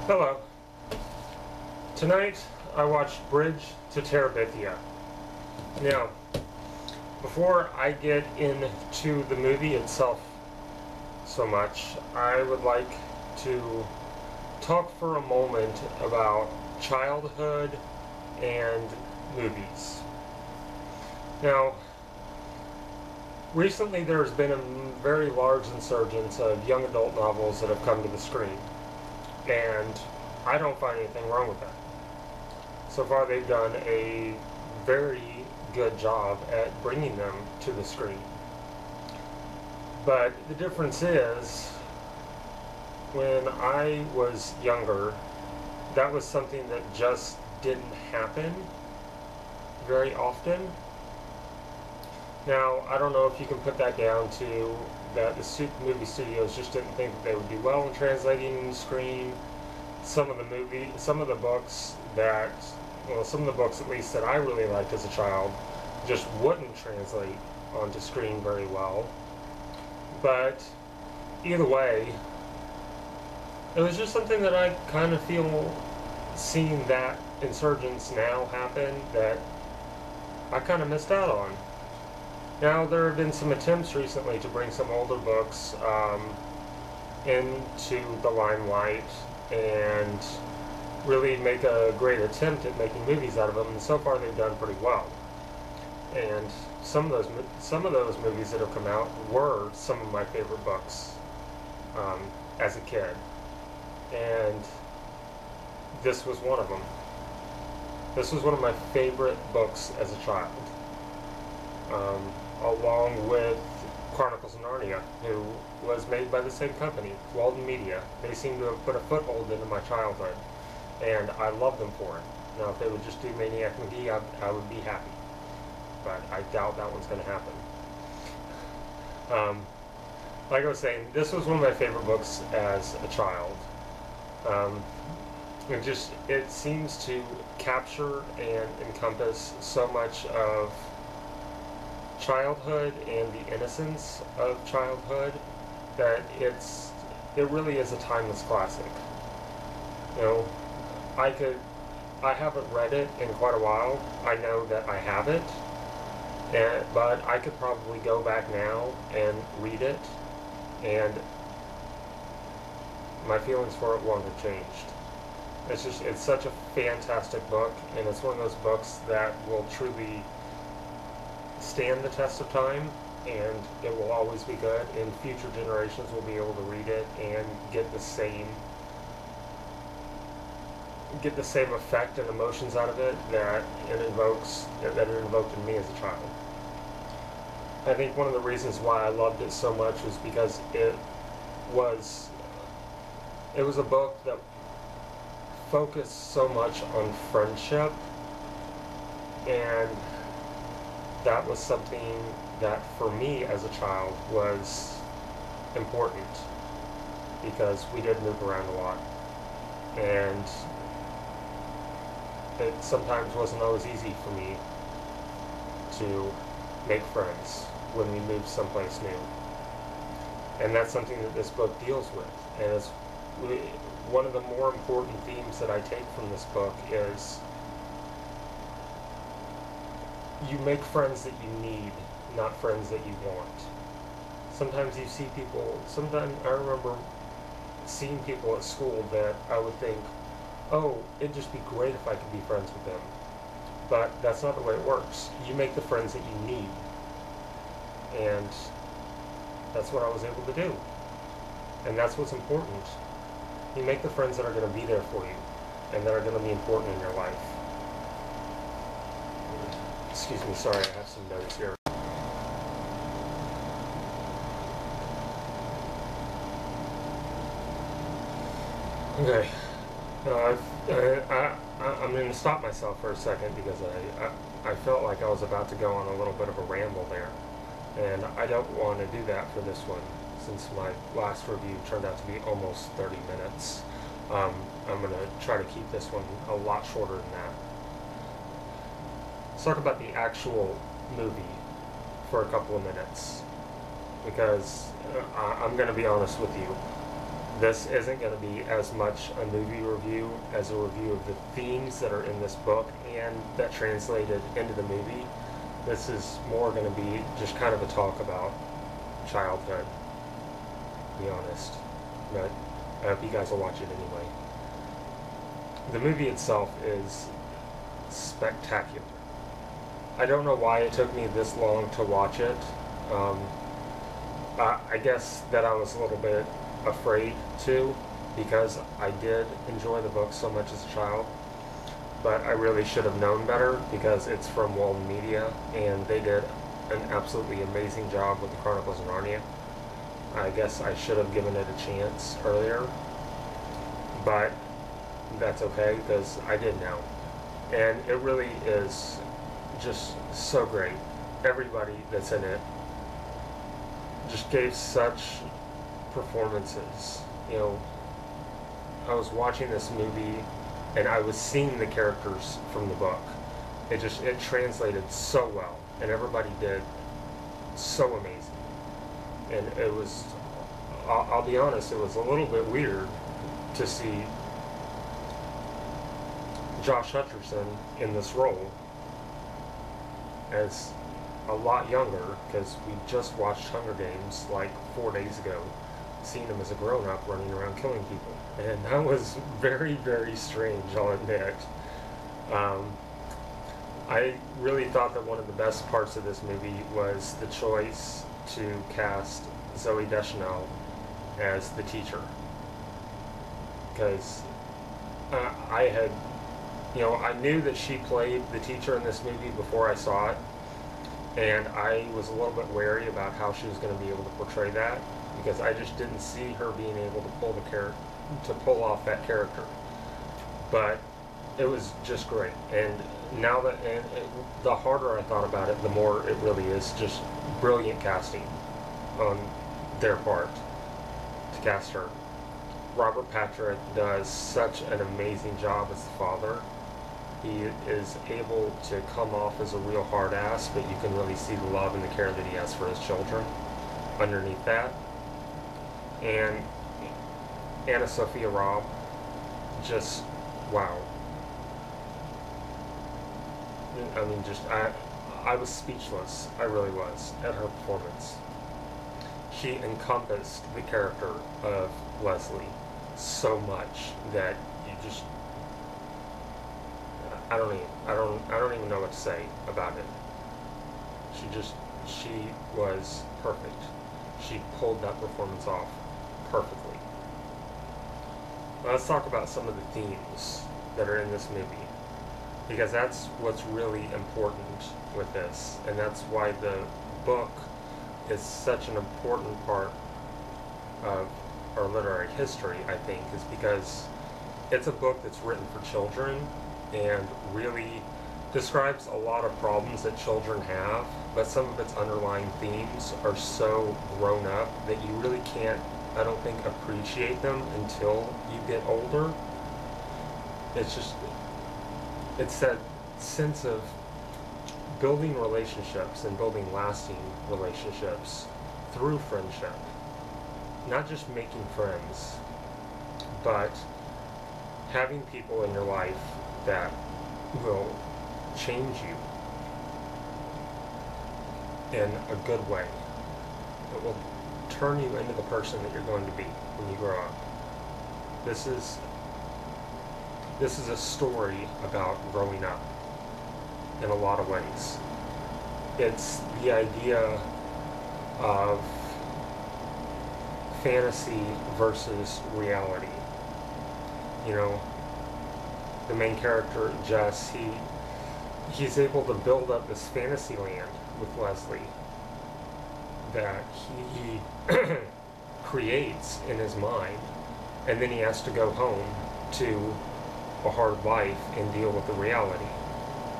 Hello. Tonight I watched Bridge to Teribithia. Now, before I get into the movie itself so much, I would like to talk for a moment about childhood and movies. Now, recently there's been a very large insurgence of young adult novels that have come to the screen. And I don't find anything wrong with that. So far they've done a very good job at bringing them to the screen. But the difference is, when I was younger, that was something that just didn't happen very often. Now, I don't know if you can put that down to that the movie studios just didn't think that they would do well in translating the screen. Some of the books some of the books at least that I really liked as a child just wouldn't translate onto screen very well. But either way, it was just something that I kind of feel, seeing that insurgence now happen, that I kind of missed out on. Now, there have been some attempts recently to bring some older books into the limelight and really make a great attempt at making movies out of them, and so far they've done pretty well. And some of those movies that have come out were some of my favorite books as a kid, and this was one of them. This was one of my favorite books as a child. Along with Chronicles of Narnia, who was made by the same company, Walden Media. They seem to have put a foothold into my childhood, and I love them for it. Now, if they would just do Maniac McGee, I would be happy. But I doubt that one's going to happen. Like I was saying, this was one of my favorite books as a child. It seems to capture and encompass so much of childhood and the innocence of childhood that it really is a timeless classic. You know, I haven't read it in quite a while. I know that I have it, but I could probably go back now and read it, and my feelings for it won't have changed. It's such a fantastic book, and it's one of those books that will truly stand the test of time, and it will always be good, and future generations will be able to read it and get the same effect and emotions out of it that it invoked in me as a child. I think one of the reasons why I loved it so much was because it was a book that focused so much on friendship, and that was something that for me as a child was important, because we did move around a lot, and it sometimes wasn't always easy for me to make friends when we moved someplace new. And that's something that this book deals with. And it's one of the more important themes that I take from this book is you make friends that you need, not friends that you want. Sometimes you see people, I remember seeing people at school that I would think, oh, it'd just be great if I could be friends with them. But that's not the way it works. You make the friends that you need. And that's what I was able to do. And that's what's important. You make the friends that are going to be there for you, and that are going to be important in your life. Excuse me, sorry, I have some notes here. Okay. I'm going to stop myself for a second, because I felt like I was about to go on a little bit of a ramble there. And I don't want to do that for this one, since my last review turned out to be almost 30 minutes. I'm going to try to keep this one a lot shorter than that. Let's talk about the actual movie for a couple of minutes, because I'm going to be honest with you. This isn't going to be as much a movie review as a review of the themes that are in this book and that translated into the movie. This is more going to be just kind of a talk about childhood, to be honest. But I hope you guys will watch it anyway. The movie itself is spectacular. I don't know why it took me this long to watch it. I guess that I was a little bit afraid to, because I did enjoy the book so much as a child, but I really should have known better because it's from Walden Media and they did an absolutely amazing job with the Chronicles of Narnia. I guess I should have given it a chance earlier, but that's okay because I did now. And it really is just so great. Everybody that's in it just gave such performances. You know, I was watching this movie and I was seeing the characters from the book. It translated so well and everybody did so amazing. And it was, I'll be honest, it was a little bit weird to see Josh Hutcherson in this role as a lot younger, because we just watched Hunger Games like 4 days ago, seeing him as a grown-up running around killing people. And that was very, very strange, I'll admit. I really thought that one of the best parts of this movie was the choice to cast Zooey Deschanel as the teacher. Because I knew that she played the teacher in this movie before I saw it, and I was a little bit wary about how she was going to be able to portray that, because I just didn't see her being able to pull off that character. But it was just great, and now that the harder I thought about it, the more it really is just brilliant casting on their part to cast her. Robert Patrick does such an amazing job as the father. He is able to come off as a real hard ass, but you can really see the love and the care that he has for his children underneath that. And Anna Sophia Robb, just wow. I mean, I was speechless. I really was at her performance. She encompassed the character of Leslie so much that you just, I don't even know what to say about it. She was perfect. She pulled that performance off perfectly. Let's talk about some of the themes that are in this movie, because that's what's really important with this, and that's why the book is such an important part of our literary history, I think, is because it's a book that's written for children and really describes a lot of problems that children have, but some of its underlying themes are so grown up that you really can't, I don't think, appreciate them until you get older. It's that sense of building relationships and building lasting relationships through friendship. Not just making friends, but having people in your life that will change you in a good way. It will turn you into the person that you're going to be when you grow up. This is a story about growing up in a lot of ways. It's the idea of fantasy versus reality. You know, the main character, Jess, he's able to build up this fantasy land with Leslie that he creates in his mind, and then he has to go home to a hard life and deal with the reality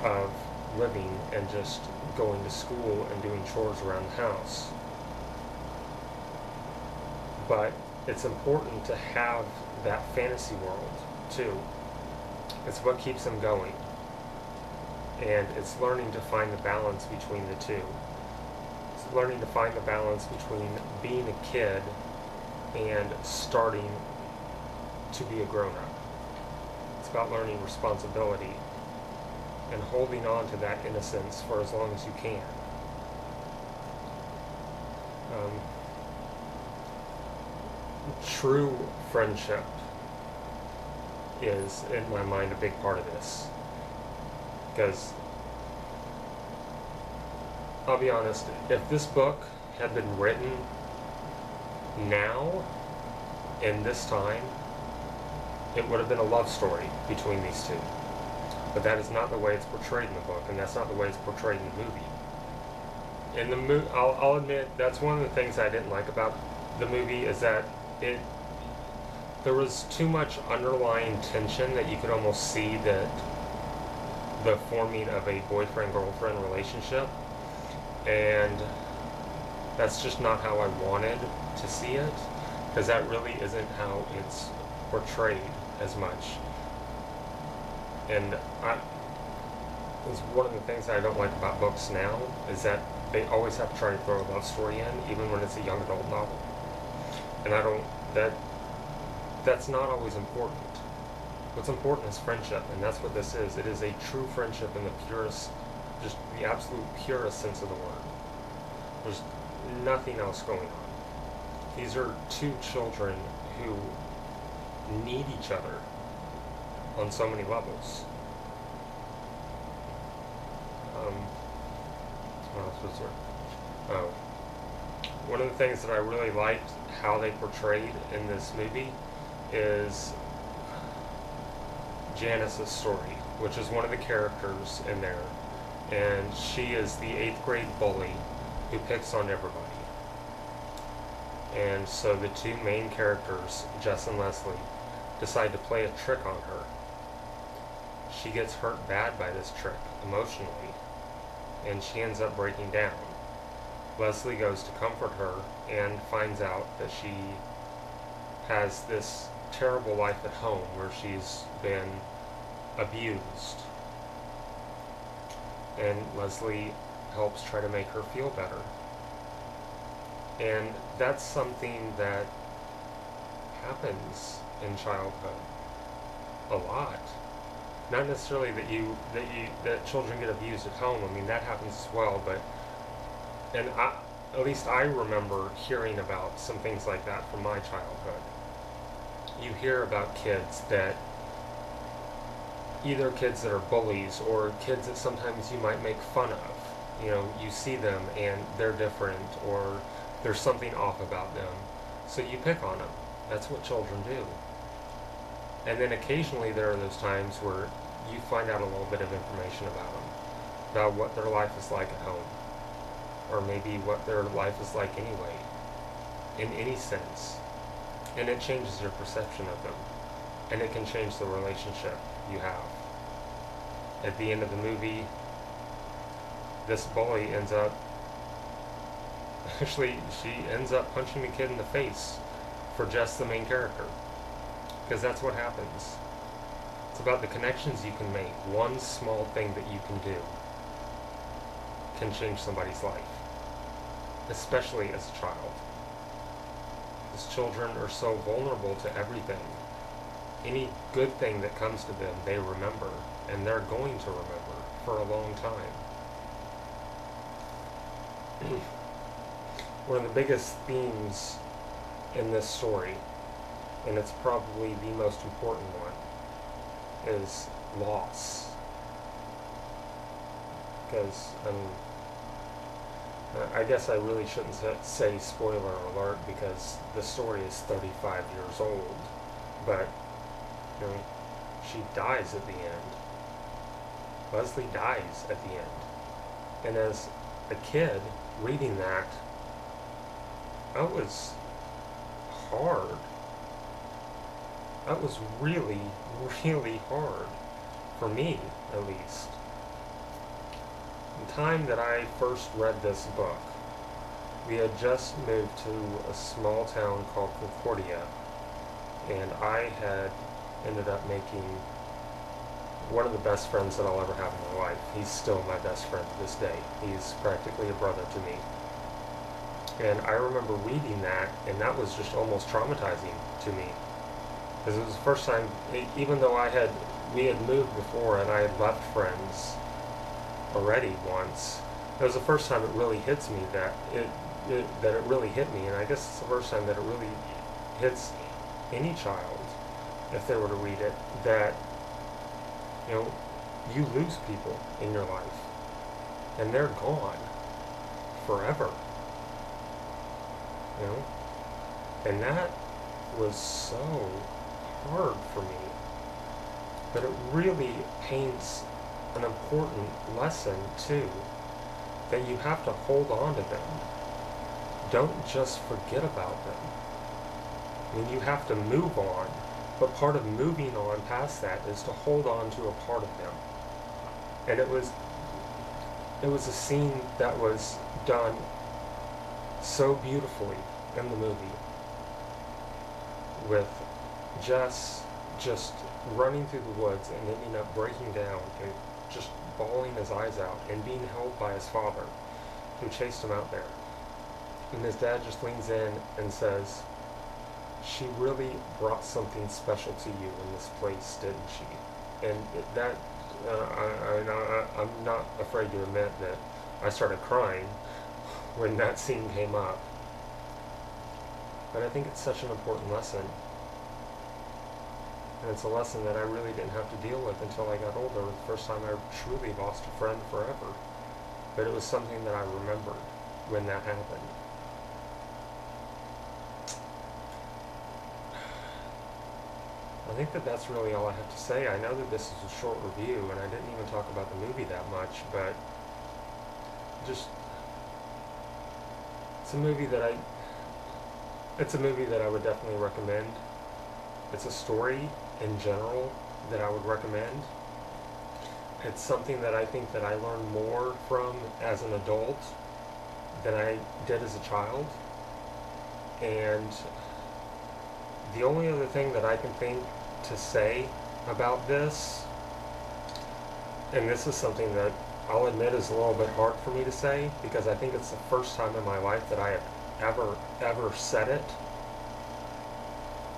of living and just going to school and doing chores around the house. But it's important to have that fantasy world too. It's what keeps him going. And it's learning to find the balance between the two. It's learning to find the balance between being a kid and starting to be a grown-up. It's about learning responsibility and holding on to that innocence for as long as you can. True friendship is, in my mind, a big part of this. Because, I'll be honest, if this book had been written now, in this time, it would have been a love story between these two. But that is not the way it's portrayed in the book, and that's not the way it's portrayed in the movie. In the I'll admit, that's one of the things I didn't like about the movie, is that there was too much underlying tension that you could almost see that the forming of a boyfriend-girlfriend relationship, and that's just not how I wanted to see it, because that really isn't how it's portrayed as much. And it's one of the things that I don't like about books now, is that they always have to try to throw a love story in, even when it's a young adult novel. And that's not always important. What's important is friendship, and that's what this is. It is a true friendship in the purest, just the absolute purest sense of the word. There's nothing else going on. These are two children who need each other on so many levels. One of the things that I really liked how they portrayed in this movie is Janice's story, which is one of the characters in there, and she is the 8th grade bully who picks on everybody. And so the two main characters, Jess and Leslie, decide to play a trick on her. She gets hurt bad by this trick, emotionally, and she ends up breaking down. Leslie goes to comfort her and finds out that she has this terrible life at home where she's been abused. And Leslie helps try to make her feel better. And that's something that happens in childhood a lot. Not necessarily that children get abused at home. I mean, that happens as well, but at least I remember hearing about some things like that from my childhood. You hear about kids that, either kids that are bullies or kids that sometimes you might make fun of. You know, you see them and they're different, or there's something off about them, so you pick on them. That's what children do. And then occasionally there are those times where you find out a little bit of information about them, about what their life is like at home, or maybe what their life is like anyway, in any sense. And it changes your perception of them, and it can change the relationship you have. At the end of the movie, this bully ends up, actually, she ends up punching the kid in the face for Jess, the main character. Because that's what happens. It's about the connections you can make. One small thing that you can do can change somebody's life, especially as a child. Because children are so vulnerable to everything. Any good thing that comes to them, they remember, and they're going to remember for a long time. One of the biggest themes in this story, and it's probably the most important one, is loss. Because, I guess I really shouldn't say spoiler alert, because the story is 35 years old, but, you know, she dies at the end. Leslie dies at the end. And as a kid reading that, that was hard. That was really, really hard. For me, at least. The time that I first read this book, we had just moved to a small town called Concordia, and I had ended up making one of the best friends that I'll ever have in my life. He's still my best friend to this day. He's practically a brother to me. And I remember reading that, and that was just almost traumatizing to me. Because it was the first time, even though we had moved before and I had left friends already once, it was the first time it really hits me that it really hit me, and I guess it's the first time that it really hits any child, if they were to read it, that, you know, you lose people in your life, and they're gone forever, you know, and that was so hard for me, but it really paints an important lesson too, that you have to hold on to them. Don't just forget about them. I mean, you have to move on, but part of moving on past that is to hold on to a part of them. And it was a scene that was done so beautifully in the movie, with Jess just running through the woods and ending up breaking down and just bawling his eyes out and being held by his father, who chased him out there. And his dad just leans in and says, "She really brought something special to you in this place, didn't she?" And I'm not afraid to admit that I started crying when that scene came up. But I think it's such an important lesson. And it's a lesson that I really didn't have to deal with until I got older. The first time I truly lost a friend forever. But it was something that I remembered when that happened. I think that that's really all I have to say. I know that this is a short review, and I didn't even talk about the movie that much, but just, it's a movie that I would definitely recommend. It's a story in general that I would recommend. It's something that I think that I learned more from as an adult than I did as a child. And the only other thing that I can think to say about this, and this is something that I'll admit is a little bit hard for me to say, because I think it's the first time in my life that I have ever said it,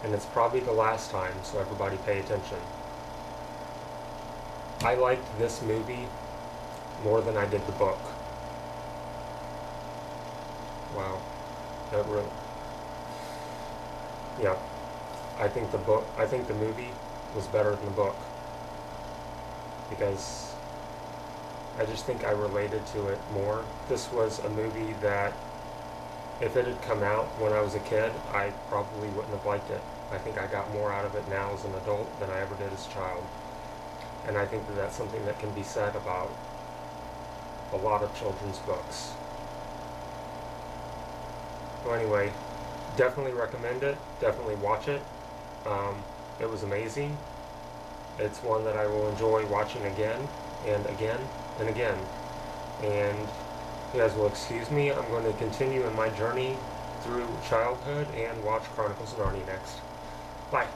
and it's probably the last time, so everybody pay attention. I liked this movie more than I did the book. Wow. That really... Yeah. I think the movie was better than the book. Because I just think I related to it more. This was a movie that, if it had come out when I was a kid, I probably wouldn't have liked it. I think I got more out of it now as an adult than I ever did as a child. And I think that that's something that can be said about a lot of children's books. So anyway, definitely recommend it. Definitely watch it. It was amazing. It's one that I will enjoy watching again and again and again. And you guys will excuse me. I'm going to continue in my journey through childhood and watch Chronicles of Narnia next. Bye.